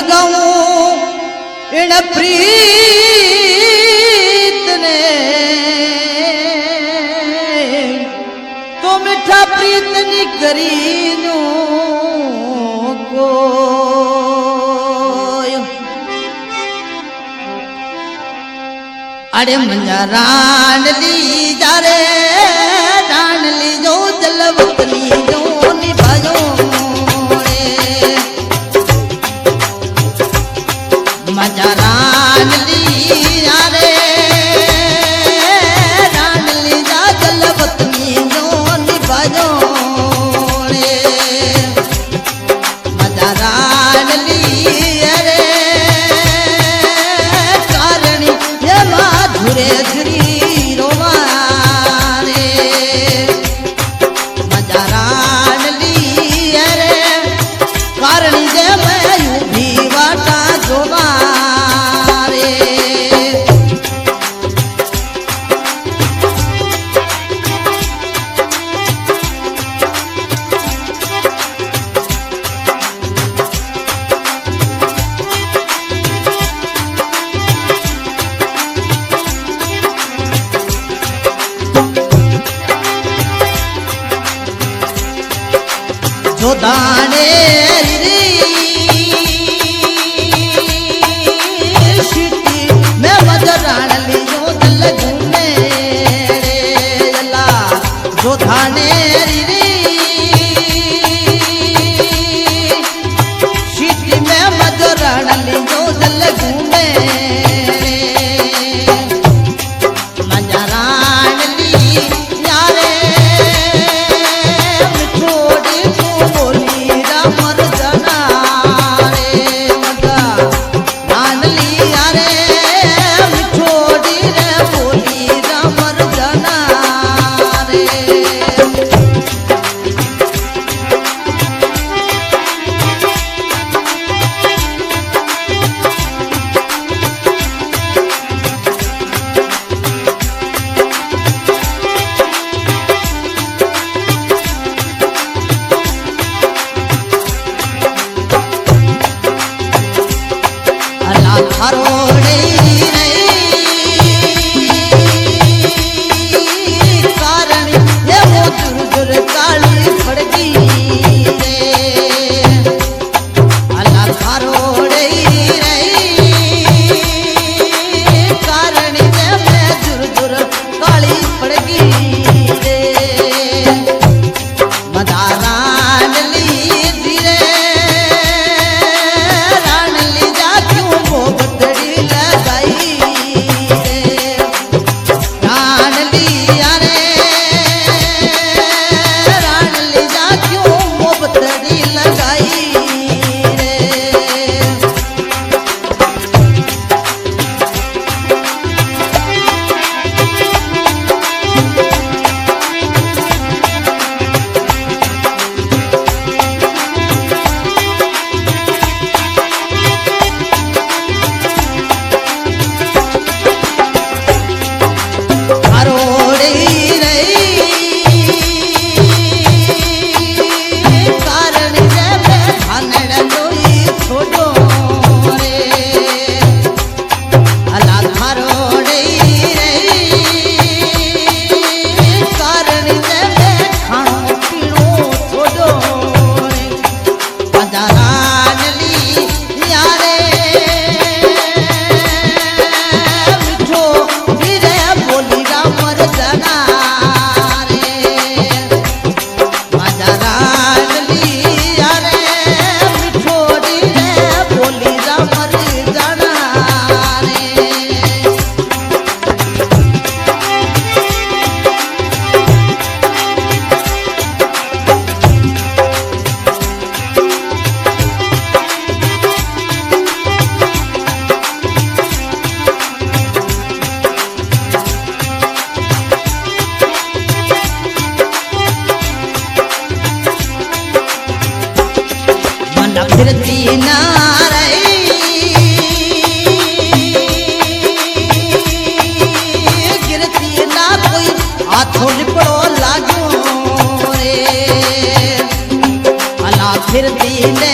लगाऊं इन प्रीत ने तो मिठा प्रीत नी करीनू को अरे मंजा रान ली जा रे रान ली जो जलवत ली जो निभायो रे मंजा रान ली जा रे रान ली जा जलवत ली जो निभायो रे मंजा रान ली रे कारणी ये माधुरे झरी रोवारे मजा रान ली रे कारणी जे मैं यूं वाटा जोवारे जो दाने री शिटी मैं मजरान ली जो दल घूमे रे जला जो दाने री शिटी मैं मजरान ली जो दल घूमे रे मजरान ली यारे मिठोड़ी बोली रामर जना रे मगा रान लिया रे मिठोड़ी रे बोली रामर जना रे अल्लाह थारोड़े कारण ये वो दुर्दुर काली फड़गी रे अल्लाह थारोड़े कारण ये मैं दुर्दुर काली फड़गी रे मदारान ली रे रान ली जा क्यों मोहब्बतड़ी लगाई रे रान लिया रे रान ली जा क्यों मोहब्बतड़ी लगाई रे थारोड़े कारण जे मैं भानड़ लोई छोड़ो रे अल्लाह थारोड़े कारण जे मैं खानो पीनो छोड़ो रे मजारान ली यारे मिठो रे बोली रामर जना रे मजारान ली यारे मिठोड़ी रे बोली रामर जना रे मन फिरती ना रही गिरती ना कोई हाथों लिपड़ो लागो रे अला फिरती ने